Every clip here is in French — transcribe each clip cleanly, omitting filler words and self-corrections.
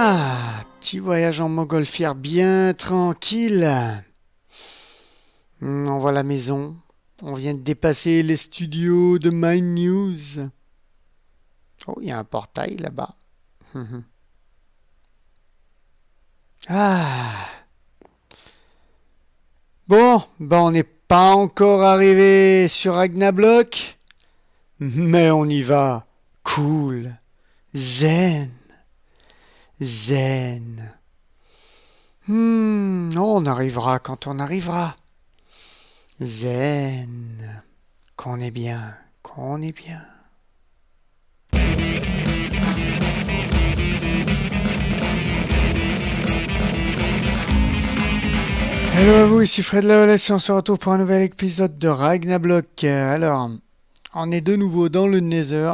Ah, petit voyage en montgolfière bien tranquille. On voit la maison. On vient de dépasser les studios de Mind News. Oh, il y a un portail là-bas. Ah, bon, on n'est pas encore arrivé sur Agnablock, mais on y va. Cool, zen, zen. On arrivera quand on arrivera. Zen. Qu'on est bien, qu'on est bien. Hello à vous, ici Fred Lavalette et on se retrouve pour un nouvel épisode de Ragnablock. Alors, on est de nouveau dans le Nether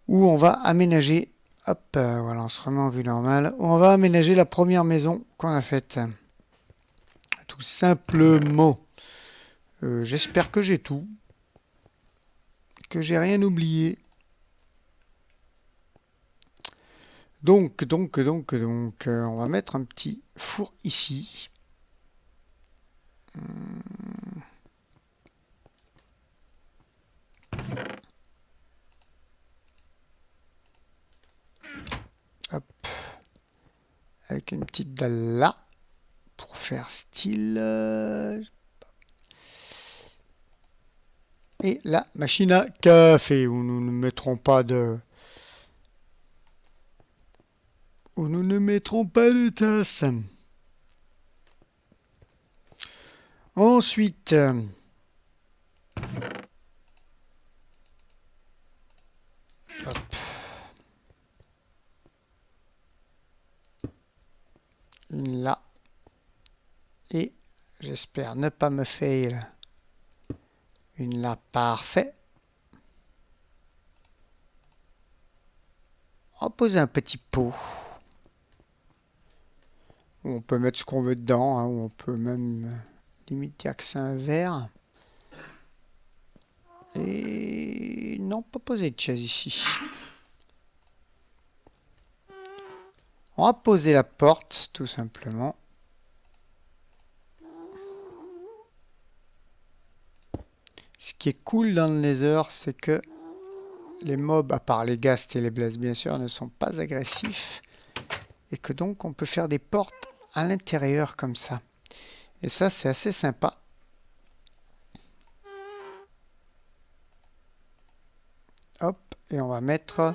où on va aménager, hop, voilà, on se remet en vue normale, où on va aménager la première maison qu'on a faite. Tout simplement. J'espère que j'ai tout, que j'ai rien oublié. Donc, on va mettre un petit four ici. Hop, avec une petite dalle là pour faire style. Et la machine à café où nous ne mettrons pas de tasse. Ensuite, hop, une là. Et j'espère ne pas me fail. Une là, parfait. On va poser un petit pot. On peut mettre ce qu'on veut dedans, ou on peut même limite dire que c'est un verre. Et non, pas poser de chaise ici. On va poser la porte, tout simplement. Ce qui est cool dans le Nether, c'est que les mobs, à part les ghasts et les blesses bien sûr, ne sont pas agressifs. Et que donc on peut faire des portes à l'intérieur comme ça. Et ça, c'est assez sympa. Hop, et on va mettre...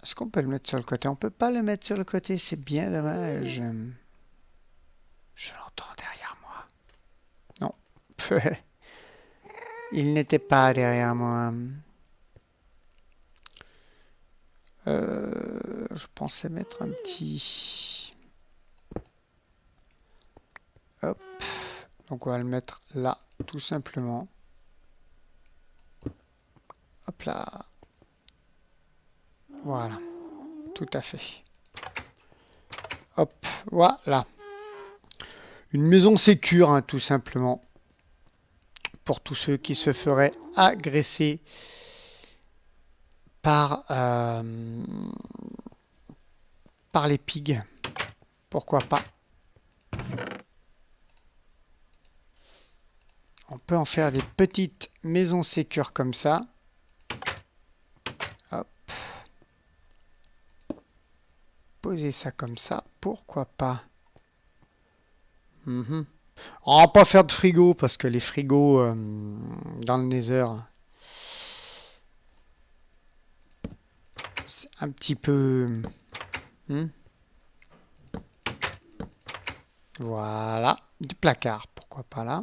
Est-ce qu'on peut le mettre sur le côté? On peut pas le mettre sur le côté, c'est bien dommage. Je l'entends derrière moi. Non. Il n'était pas derrière moi. Je pensais mettre un petit... Hop. Donc on va le mettre là, tout simplement. Hop là. Voilà. Tout à fait. Hop. Voilà. Une maison sécure, hein, tout simplement. Pour tous ceux qui se feraient agresser par les pigs. Pourquoi pas? On peut en faire des petites maisons sécures comme ça. Hop. Poser ça comme ça. Pourquoi pas? On va pas faire de frigo parce que les frigos dans le Nether, c'est un petit peu... Voilà. Du placard. Pourquoi pas là?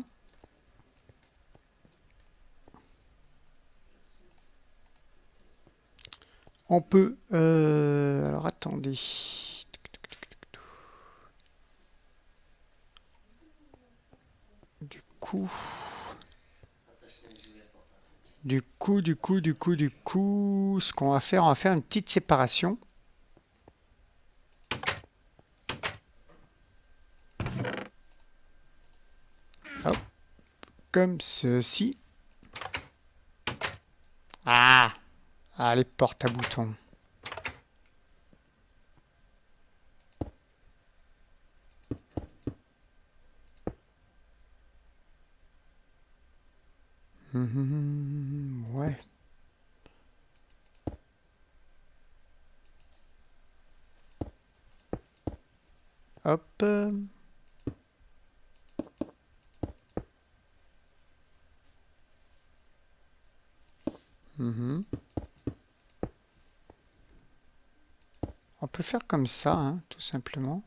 On peut... alors attendez. Du coup, ce qu'on va faire, on va faire une petite séparation. Hop. Comme ceci. Ah, Ah, les portes à boutons. Ouais. Hop. On peut faire comme ça, hein, tout simplement.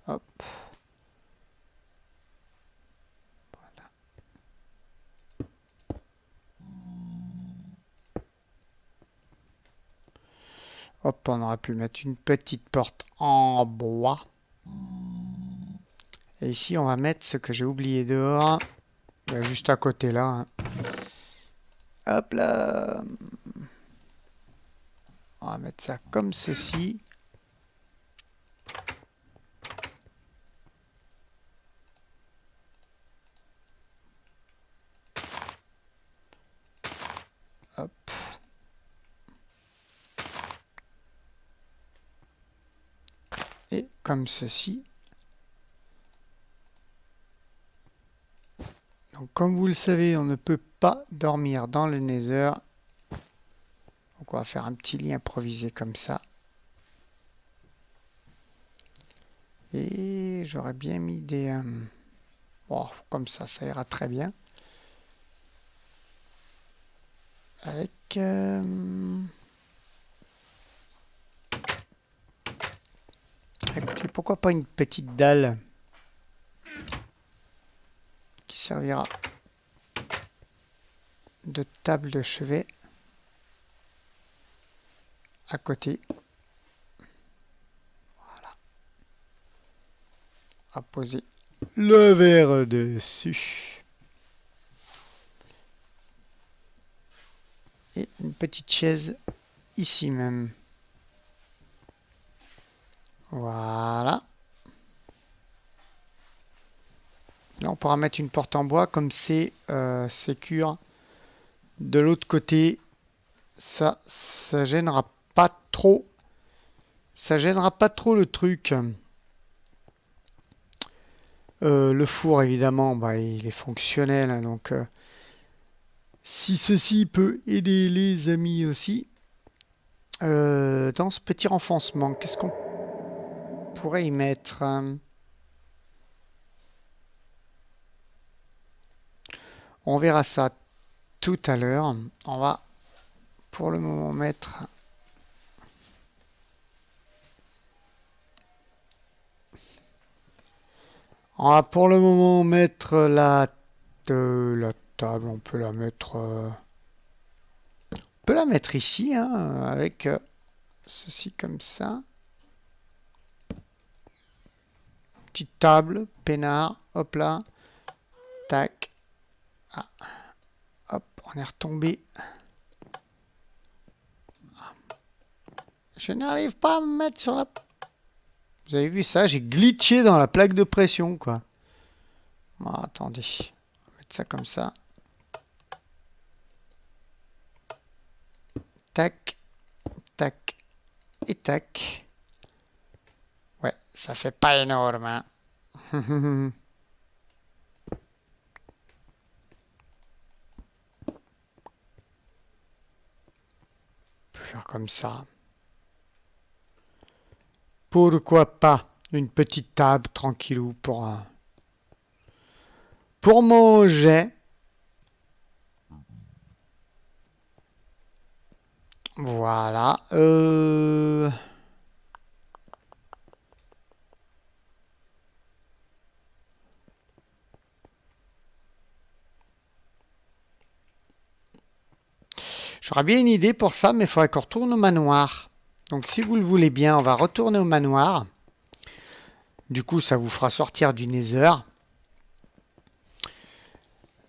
Hop. Voilà. Hop, on aurait pu mettre une petite porte en bois. Et ici, on va mettre ce que j'ai oublié dehors. Juste à côté là. Hein. Hop là. On va mettre ça comme ceci. Hop. Et comme ceci. Donc comme vous le savez, on ne peut pas dormir dans le Nether. Donc on va faire un petit lit improvisé comme ça. Et j'aurais bien mis des... oh, comme ça ira très bien. Avec... écoutez, pourquoi pas une petite dalle qui servira de table de chevet à côté. Voilà. À poser le verre dessus. Et une petite chaise ici même. Voilà. Là, on pourra mettre une porte en bois comme c'est sécure. De l'autre côté, ça gênera pas trop. Ça gênera pas trop le truc. Le four, évidemment, bah, il est fonctionnel. Hein, donc, si ceci peut aider les amis aussi, dans ce petit renfoncement, qu'est-ce qu'on pourrait y mettre? On verra ça tout à l'heure. On va pour le moment mettre... On va pour le moment mettre la table. On peut la mettre... on peut la mettre ici, hein, avec ceci comme ça. Petite table, peinard, hop là. Tac. Ah. Hop, on est retombé. Je n'arrive pas à me mettre sur la... Vous avez vu ça? J'ai glitché dans la plaque de pression, quoi. Bon, attendez. On va mettre ça comme ça. Tac. Tac. Et tac. Ouais, ça fait pas énorme, hein. Faire comme ça. Pourquoi pas une petite table tranquillou pour manger. Voilà. J'aurais bien une idée pour ça, mais il faudrait qu'on retourne au manoir. Donc si vous le voulez bien, on va retourner au manoir. Du coup, ça vous fera sortir du Nether.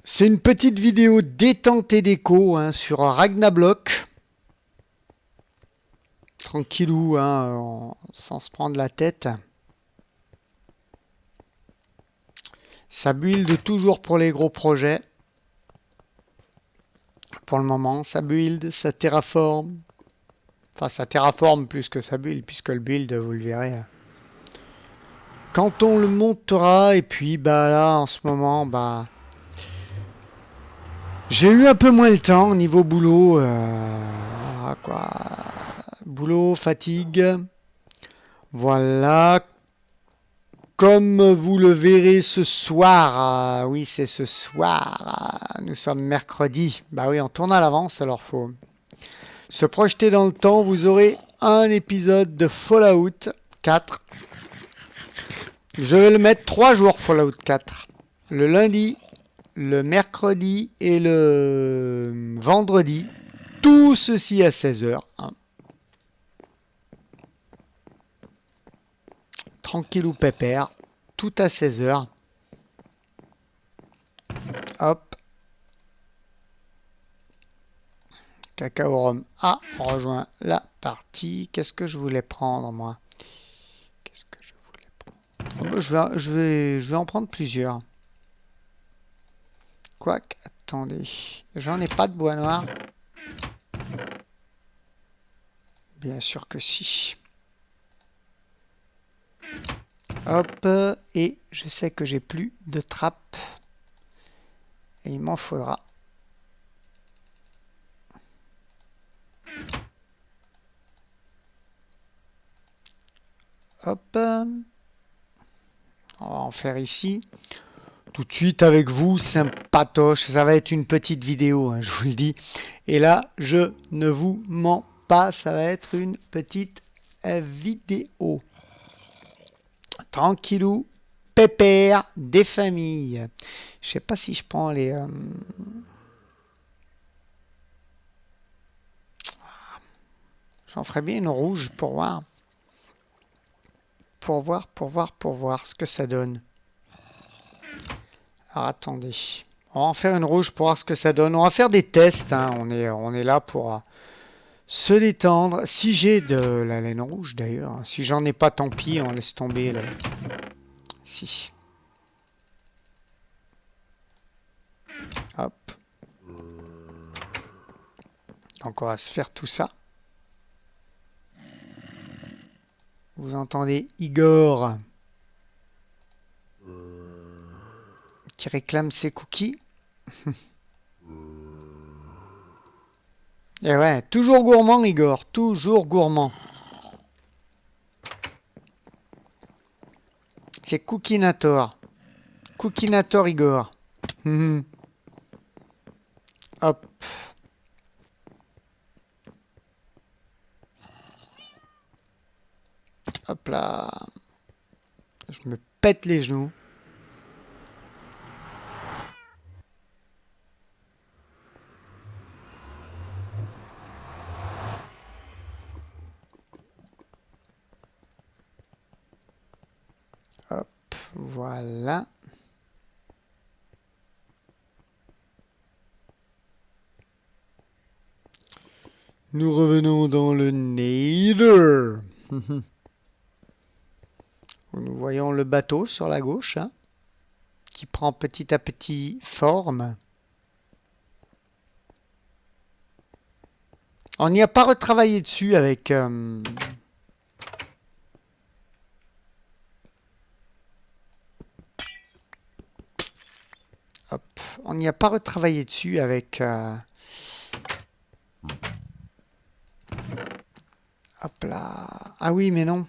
C'est une petite vidéo détente et déco hein, sur Ragnablock. Tranquillou, hein, sans se prendre la tête. Ça build toujours pour les gros projets. pour le moment. Ça build, ça terraforme. Enfin, ça terraforme plus que ça build, puisque le build, vous le verrez, quand on le montera. Et puis, bah là, en ce moment, bah... j'ai eu un peu moins le temps au niveau boulot. Voilà, quoi. Boulot, fatigue. Voilà. Comme vous le verrez ce soir, oui c'est ce soir, nous sommes mercredi, bah oui on tourne à l'avance alors faut se projeter dans le temps, vous aurez un épisode de Fallout 4, je vais le mettre 3 jours Fallout 4, le lundi, le mercredi et le vendredi, tout ceci à 16h, hein. Tranquille ou pépère, tout à 16h. Hop. Cacao Rhum a rejoint la partie. Qu'est-ce que je voulais prendre, moi? Qu'est-ce que je voulais prendre? Je vais en prendre plusieurs. Quoique, attendez. J'en ai pas de bois noir. Bien sûr que si. Hop. Et je sais que j'ai plus de trappe. Et il m'en faudra. Hop. On va en faire ici. Tout de suite avec vous, sympatoche. Ça va être une petite vidéo, hein, je vous le dis. Et là, je ne vous mens pas, ça va être une petite vidéo. Tranquillou, pépère, des familles. Je sais pas si je prends les... J'en ferai bien une rouge pour voir. Pour voir ce que ça donne. Alors attendez. On va en faire une rouge pour voir ce que ça donne. On va faire des tests, hein. On est là pour se détendre. Si j'ai de la laine rouge d'ailleurs. Si j'en ai pas, tant pis, on laisse tomber. Là. Si. Hop. Donc on va se faire tout ça. Vous entendez Igor qui réclame ses cookies. Et ouais, toujours gourmand Igor, toujours gourmand. C'est Cookinator. Cookinator Igor. Hop. Hop là. Je me pète les genoux. Hop, voilà. Nous revenons dans le Nether. Nous voyons le bateau sur la gauche, hein, qui prend petit à petit forme. On n'y a pas retravaillé dessus avec... Hop, on n'y a pas retravaillé dessus avec... Hop là. Ah oui, mais non.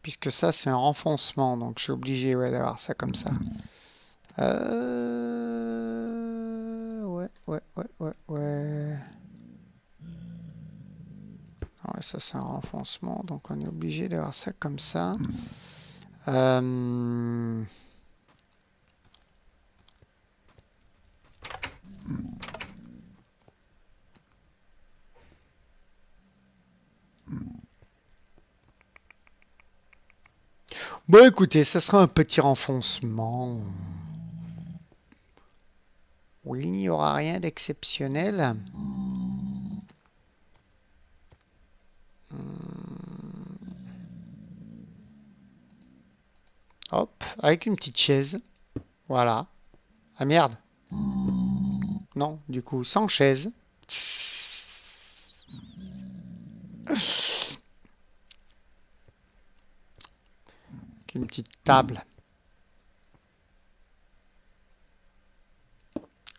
Puisque ça, c'est un renfoncement. Donc, je suis obligé d'avoir ça comme ça. Ouais. Ouais, ça, c'est un renfoncement. Donc, on est obligé d'avoir ça comme ça. Bon, écoutez, ça sera un petit renfoncement. Oui, il n'y aura rien d'exceptionnel. Hop, avec une petite chaise. Voilà. Ah merde. Non, du coup, sans chaise. Avec une petite table.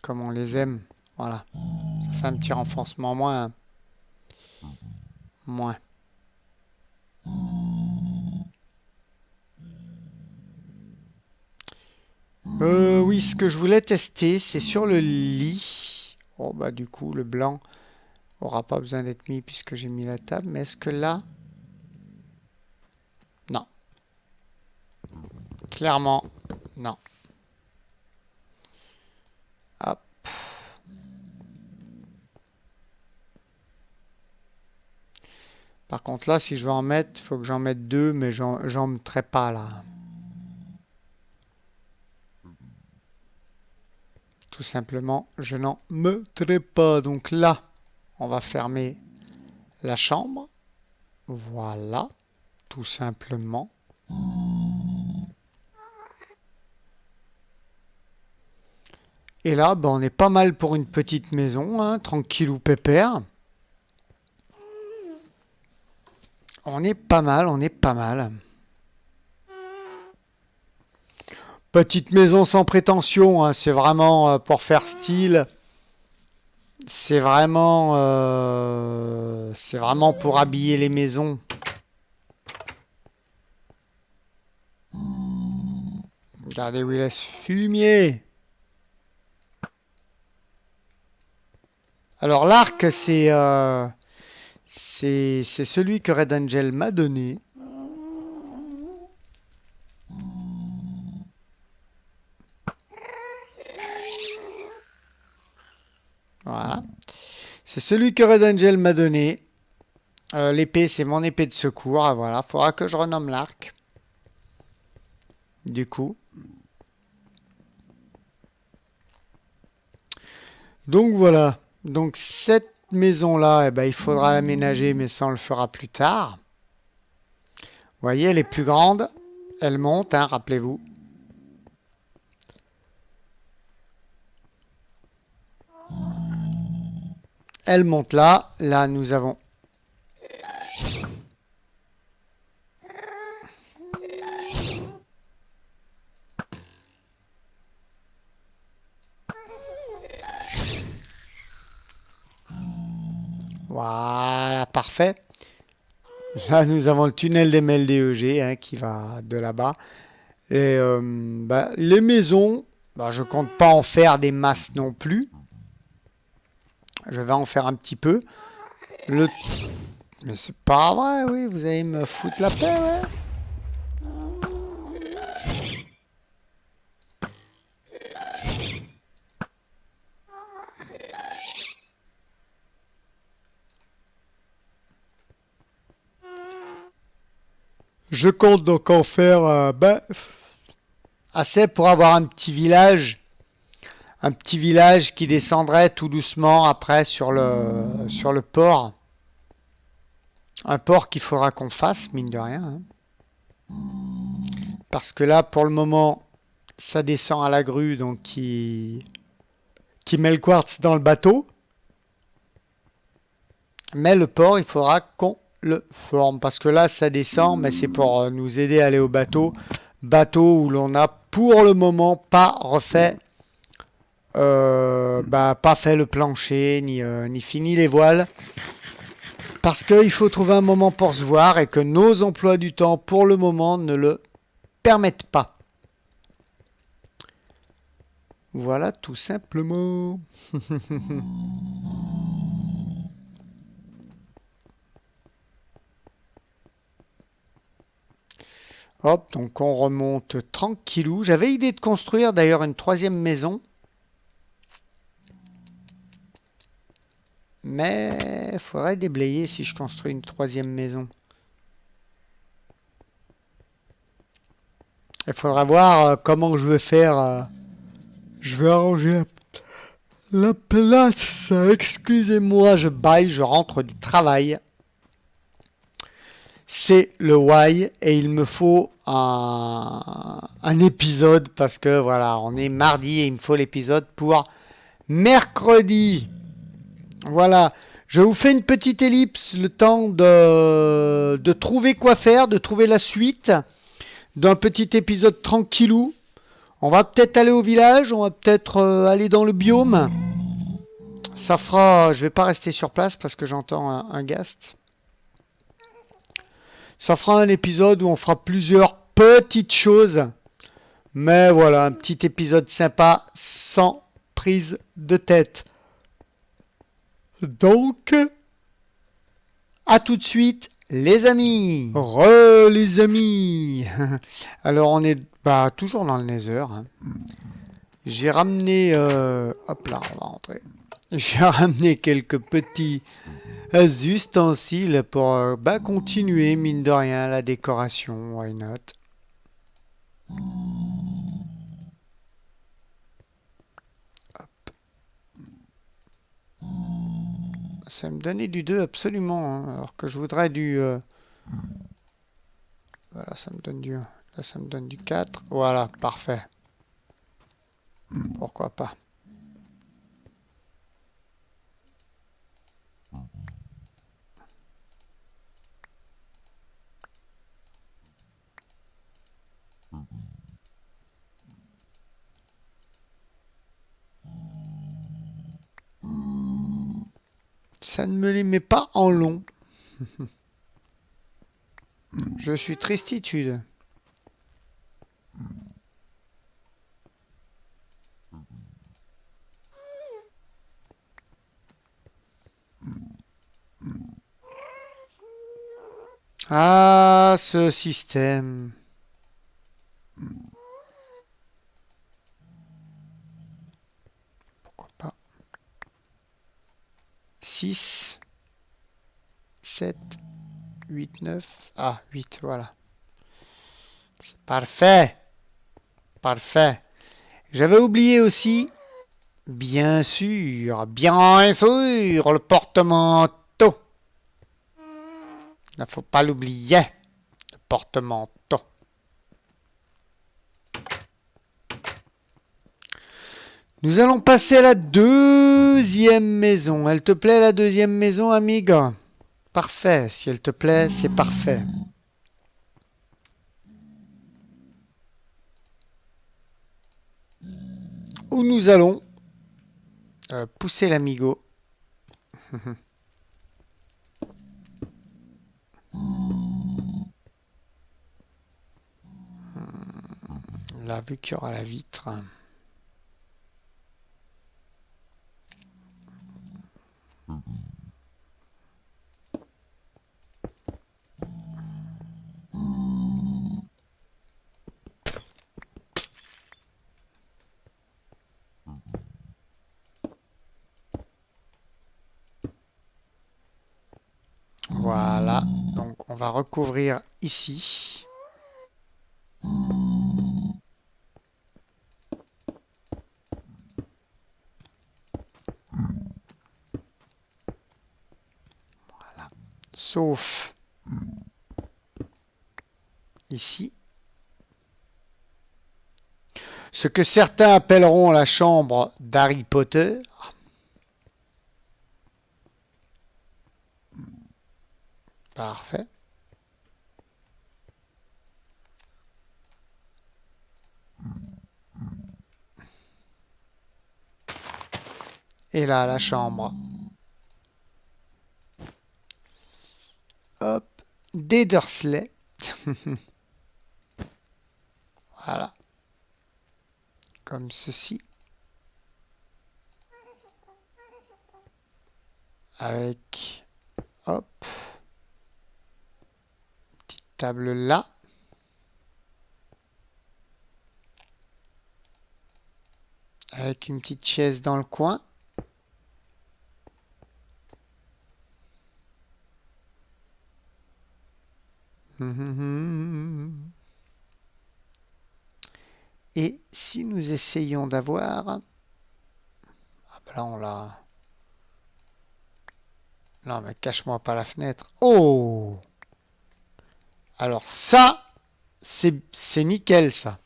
Comme on les aime. Voilà. Ça fait un petit renforcement moins. Moins. Oui, ce que je voulais tester, c'est sur le lit. Oh, bah, du coup, le blanc aura pas besoin d'être mis puisque j'ai mis la table. Mais est-ce que là... Non. Clairement, non. Hop. Par contre, là, si je veux en mettre, il faut que j'en mette deux, mais j'en mettrai pas là. Tout simplement, je n'en mettrai pas. Donc là, on va fermer la chambre. Voilà, tout simplement. Et là, ben, on est pas mal pour une petite maison, hein, tranquille ou pépère. On est pas mal, on est pas mal. Petite maison sans prétention, hein, c'est vraiment pour faire style. C'est vraiment pour habiller les maisons. Regardez où il laisse fumier. Alors l'arc, c'est celui que Red Angel m'a donné. Voilà. C'est celui que Red Angel m'a donné. L'épée, c'est mon épée de secours. Voilà, faudra que je renomme l'arc. Du coup. Donc voilà. Donc cette maison-là, eh ben, il faudra l'aménager, mais ça on le fera plus tard. Vous voyez, elle est plus grande. Elle monte, hein, rappelez-vous. Elle monte là. Là, nous avons... Voilà, parfait. Là, nous avons le tunnel des MLDEG hein, qui va de là-bas. Et bah, les maisons, bah, je compte pas en faire des masses non plus. Je vais en faire un petit peu. Mais c'est pas vrai, oui, vous allez me foutre la paix, ouais. Je compte donc en faire assez pour avoir un petit village qui descendrait tout doucement après sur le port. Un port qu'il faudra qu'on fasse, mine de rien. Hein. Parce que là, pour le moment, ça descend à la grue, donc qui met le quartz dans le bateau. Mais le port, il faudra qu'on le forme. Parce que là, ça descend, mais c'est pour nous aider à aller au bateau. Bateau où l'on a pour le moment pas refait, pas fait le plancher, ni fini les voiles. Parce qu'il faut trouver un moment pour se voir et que nos emplois du temps, pour le moment, ne le permettent pas. Voilà, tout simplement. Hop, donc on remonte tranquillou. J'avais idée de construire d'ailleurs une troisième maison. Mais il faudrait déblayer si je construis une troisième maison. Il faudra voir comment je vais faire. Je vais arranger la place. Excusez-moi, je baille, je rentre du travail. C'est le why et il me faut un épisode parce que voilà, on est mardi et il me faut l'épisode pour mercredi. Voilà. Je vous fais une petite ellipse, le temps de trouver quoi faire, de trouver la suite d'un petit épisode tranquillou. On va peut-être aller au village, on va peut-être aller dans le biome. Ça fera... Je vais pas rester sur place parce que j'entends un ghast. Ça fera un épisode où on fera plusieurs petites choses. Mais voilà, un petit épisode sympa, sans prise de tête. Donc, à tout de suite, les amis. Les amis. Alors, on est toujours dans le Nether. Hein. J'ai ramené... hop là, on va rentrer. J'ai ramené quelques petits ustensiles pour continuer, mine de rien, la décoration. Why not? Ça me donnait du 2 absolument, hein, alors que je voudrais du... Voilà, ça me donne du 1. Là, ça me donne du 4. Voilà, parfait. Pourquoi pas. Ça ne me les met pas en long. Je suis tristitude. Ah, ce système. Pourquoi pas. 6, 7, 8, 9. Ah, 8, voilà. C'est parfait. Parfait. J'avais oublié aussi, bien sûr, le porte-manteau. Il ne faut pas l'oublier. Le porte-manteau. Nous allons passer à la deuxième maison. Elle te plaît la deuxième maison, amiga? Parfait. Si elle te plaît, c'est parfait. Où nous allons pousser l'amigo. Là, vu qu'il y aura la vitre. Voilà. Donc, on va recouvrir ici. Voilà. Sauf ici. Ce que certains appelleront la chambre d'Harry Potter. Parfait. Et là, la chambre. Hop. Des Dursley. Voilà. Comme ceci. Avec, hop, petite table là. Avec une petite chaise dans le coin. Et si nous essayons d'avoir... Ah ben là on l'a... Non mais cache-moi pas la fenêtre. Oh! Alors ça, c'est nickel ça.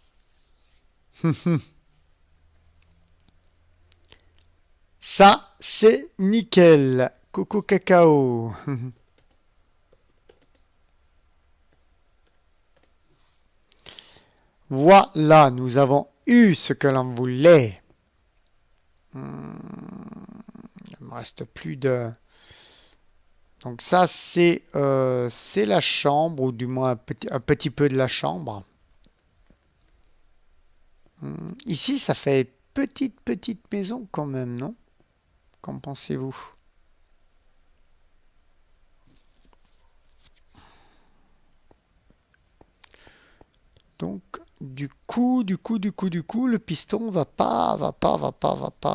Ça, c'est nickel. Coco cacao. Voilà, nous avons eu ce que l'on voulait. Il ne me reste plus de... Donc ça, c'est la chambre, ou du moins un petit peu de la chambre. Ici, ça fait petite maison quand même, non? Qu'en pensez-vous? Donc, du coup, le piston va pas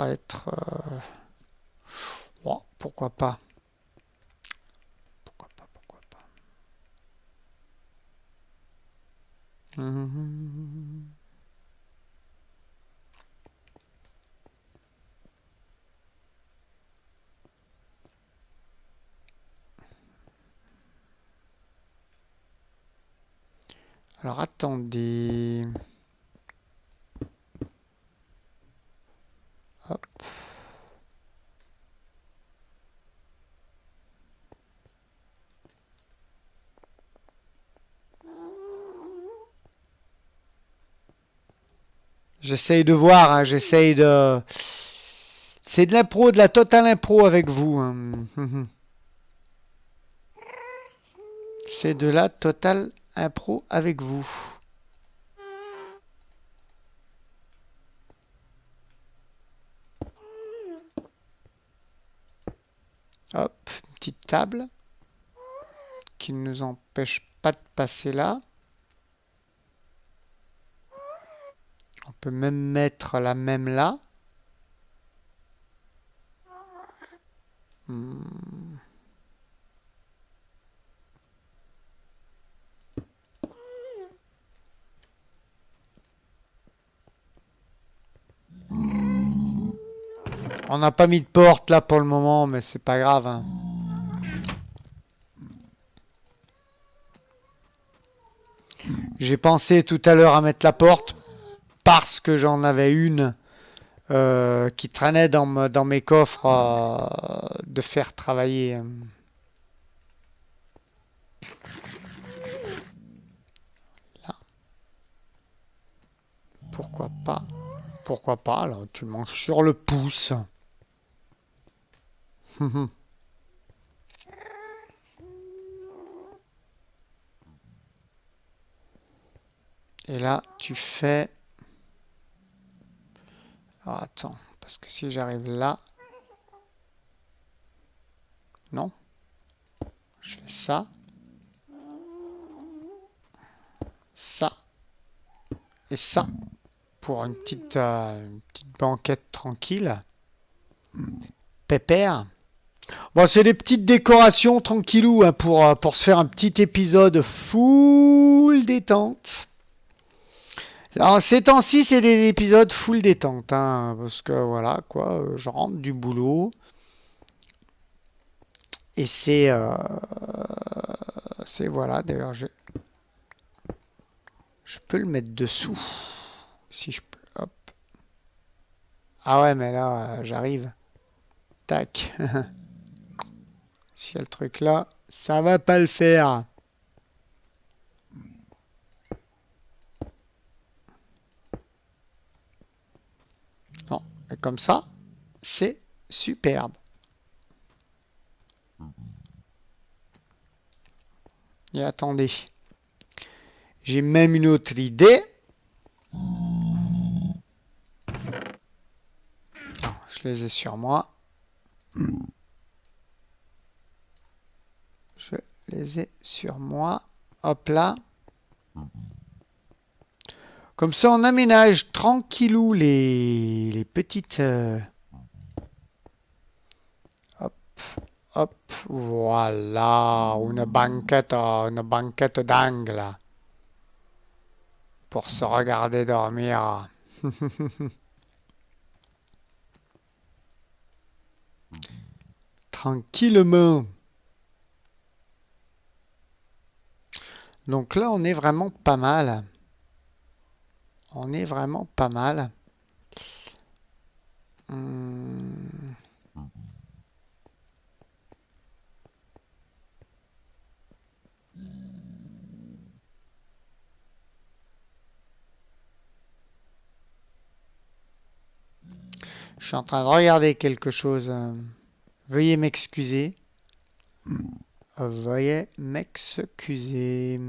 être... oh, pourquoi pas? Pourquoi pas? Mhm. Alors, attendez. Hop. J'essaye de voir, hein, j'essaye de... C'est de l'impro, de la totale impro avec vous. Hein. C'est de la totale impro avec vous. Hop, une petite table qui ne nous empêche pas de passer là. On peut même mettre la même là. On n'a pas mis de porte là pour le moment, mais c'est pas grave. Hein. J'ai pensé tout à l'heure à mettre la porte parce que j'en avais une qui traînait dans mes coffres de faire travailler. Là. Pourquoi pas? Pourquoi pas? Là, tu manges sur le pouce. Et là, tu fais... Alors, attends, parce que si j'arrive là... Non. Je fais ça. Ça. Et ça. Pour une petite banquette tranquille. Pépère. Bon, c'est des petites décorations tranquillou hein, pour se faire un petit épisode full détente. Alors, ces temps-ci, c'est des épisodes full détente, hein, parce que voilà, quoi, je rentre du boulot et c'est voilà. D'ailleurs, je peux le mettre dessous, si je peux. Hop. Ah ouais, mais là, j'arrive. Tac. S'il y a le truc là, ça va pas le faire. Non, et comme ça, c'est superbe. Et attendez, j'ai même une autre idée. Non, je les ai sur moi. Je les ai sur moi. Hop là. Comme ça, on aménage tranquillou les petites... hop, hop. Voilà. Une banquette d'angle. Pour se regarder dormir. Tranquillement. Donc là, on est vraiment pas mal. On est vraiment pas mal. Je suis en train de regarder quelque chose. Veuillez m'excuser. Veuillez m'excuser.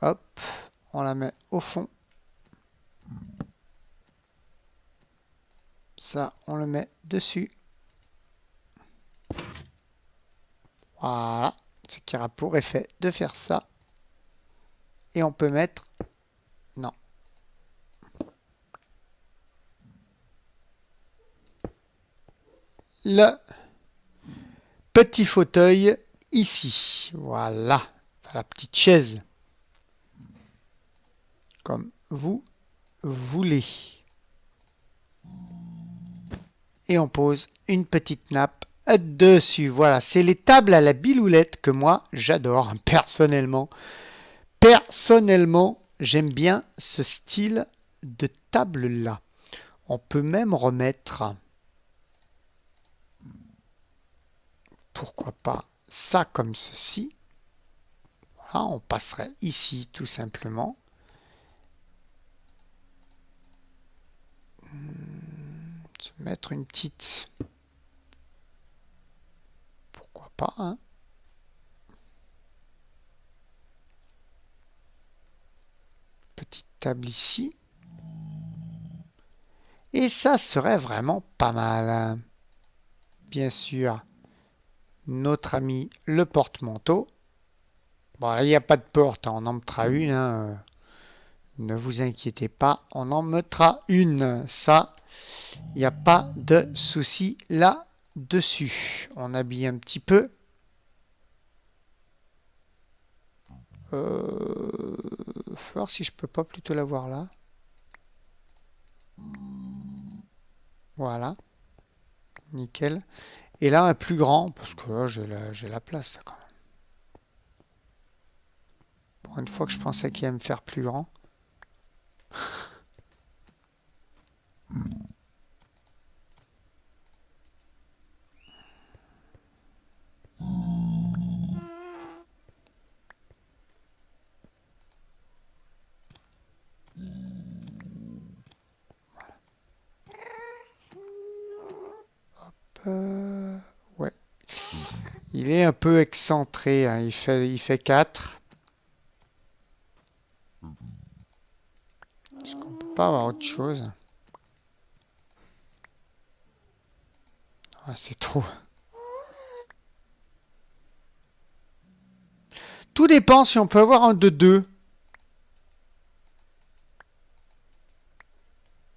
Hop, on la met au fond. Ça, on le met dessus. Voilà, ce qui aura pour effet de faire ça. Et on peut mettre... Non. Le petit fauteuil ici. Voilà, la petite chaise. Comme vous voulez. Et on pose une petite nappe dessus. Voilà, c'est les tables à la biloulette que moi j'adore personnellement. Personnellement, j'aime bien ce style de table-là. On peut même remettre, pourquoi pas, ça comme ceci. Voilà, on passerait ici tout simplement. Se mettre une petite... Pourquoi pas, hein? Petite table ici. Et ça serait vraiment pas mal. Bien sûr, notre ami le porte-manteau. Bon, là, il n'y a pas de porte, hein, on en mettra une. Hein. Ne vous inquiétez pas, on en mettra une. Ça, il n'y a pas de souci là-dessus. On habille un petit peu. Faut voir si je peux pas plutôt l'avoir là. Voilà. Nickel. Et là, un plus grand, parce que là, j'ai la place, quand même. Pour une fois que je pensais qu'il allait me faire plus grand. Ouais. Il est un peu excentré, hein. Il fait 4. Est-ce qu'on peut pas avoir autre chose? Ah, c'est trop. Tout dépend si on peut avoir un de 2.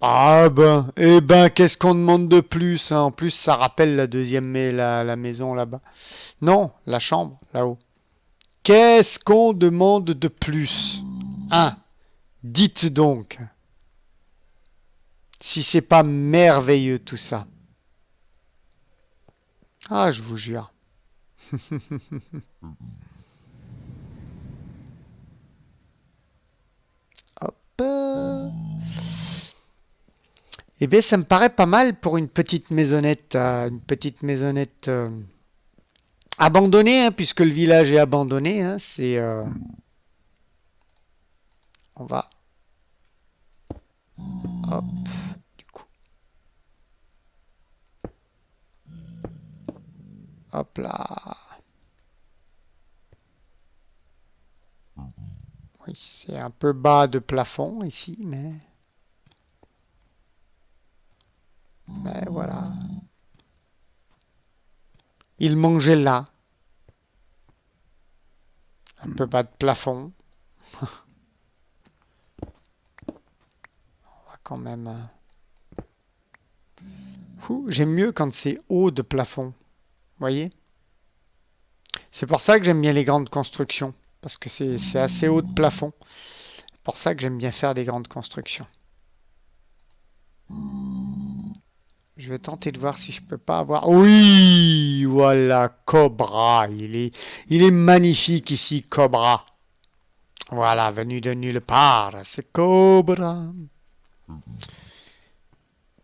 Ah ben, eh ben, qu'est-ce qu'on demande de plus, hein? En plus, ça rappelle la deuxième la maison là-bas. Non, la chambre, là-haut. Qu'est-ce qu'on demande de plus? Hein? Dites donc. Si c'est pas merveilleux tout ça. Ah, je vous jure. Hop. Eh bien, ça me paraît pas mal pour une petite maisonnette. Abandonnée, hein, puisque le village est abandonné. Hein, on va... Hop. Du coup. Hop là. Oui, c'est un peu bas de plafond ici, mais voilà. Il mangeait là. Un peu bas de plafond. On va quand même... J'aime mieux quand c'est haut de plafond. Vous voyez? C'est pour ça que j'aime bien les grandes constructions. Parce que c'est assez haut de plafond. C'est pour ça que j'aime bien faire des grandes constructions. Je vais tenter de voir si je peux pas avoir... Oui, voilà, Cobra. Il est magnifique ici, Cobra. Voilà, venu de nulle part, c'est Cobra.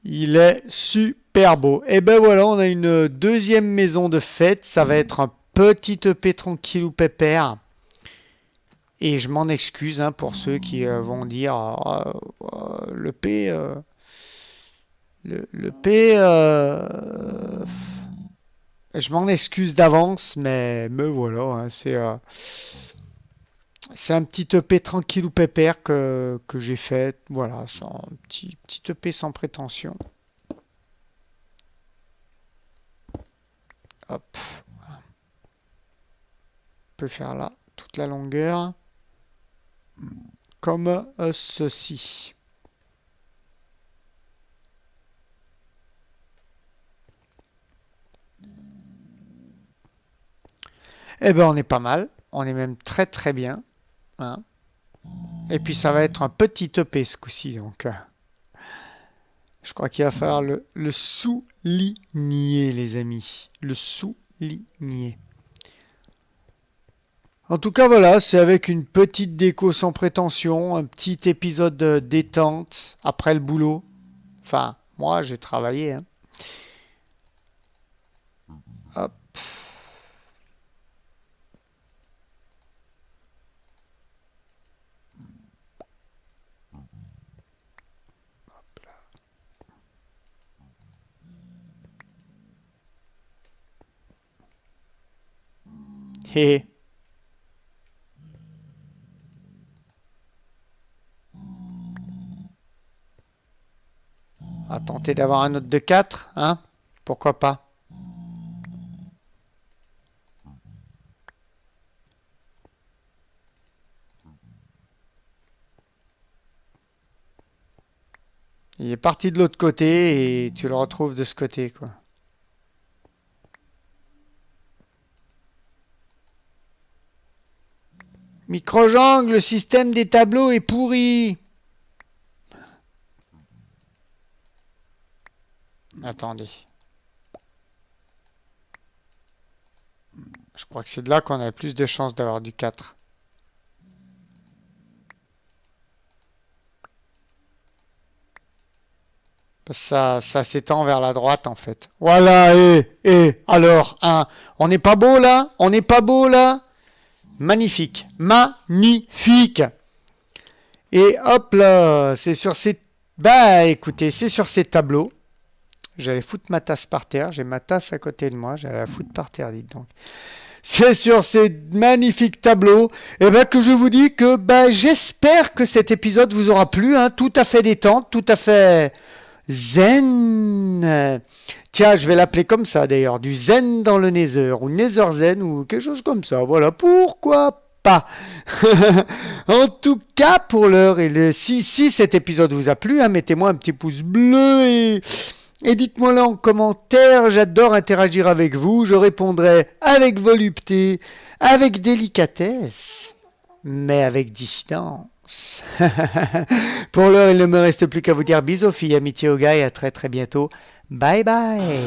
Il est super beau. Et ben voilà, on a une deuxième maison de fête. Ça va être un petit EP tranquillou pépère. Et je m'en excuse hein, pour ceux qui vont dire le P. Le P. Je m'en excuse d'avance, mais voilà, hein, c'est un petit EP tranquillou pépère que j'ai fait. Voilà, c'est un petit EP sans prétention. Hop, on peut faire là toute la longueur, comme ceci. Eh ben on est pas mal, on est même très très bien. Hein. Et puis ça va être un petit EP ce coup-ci, donc je crois qu'il va falloir le souligner les amis, le souligner. En tout cas, voilà, c'est avec une petite déco sans prétention, un petit épisode de détente après le boulot. Enfin, moi, j'ai travaillé. Hein. Hop. Hé. À tenter d'avoir un autre de 4, hein? Pourquoi pas? Il est parti de l'autre côté et tu le retrouves de ce côté, quoi. Microjang, le système des tableaux est pourri. Attendez. Je crois que c'est de là qu'on a le plus de chances d'avoir du 4. Ça s'étend vers la droite en fait. Voilà, alors, hein, on n'est pas beau là? On n'est pas beau là? Magnifique, magnifique. Et hop là, c'est sur ces... Bah écoutez, c'est sur ces tableaux. J'allais foutre ma tasse par terre, j'ai ma tasse à côté de moi, j'allais la foutre par terre, dites donc. C'est sur ces magnifiques tableaux que je vous dis que j'espère que cet épisode vous aura plu, hein, tout à fait détente, tout à fait zen. Tiens, je vais l'appeler comme ça d'ailleurs, du zen dans le Nether, ou Nether zen, ou quelque chose comme ça. Voilà, pourquoi pas. En tout cas, pour l'heure, si cet épisode vous a plu, hein, mettez-moi un petit pouce bleu et dites-moi là en commentaire, j'adore interagir avec vous, je répondrai avec volupté, avec délicatesse, mais avec dissidence. Pour l'heure, il ne me reste plus qu'à vous dire bisous filles, amitié aux gars et à très très bientôt. Bye bye.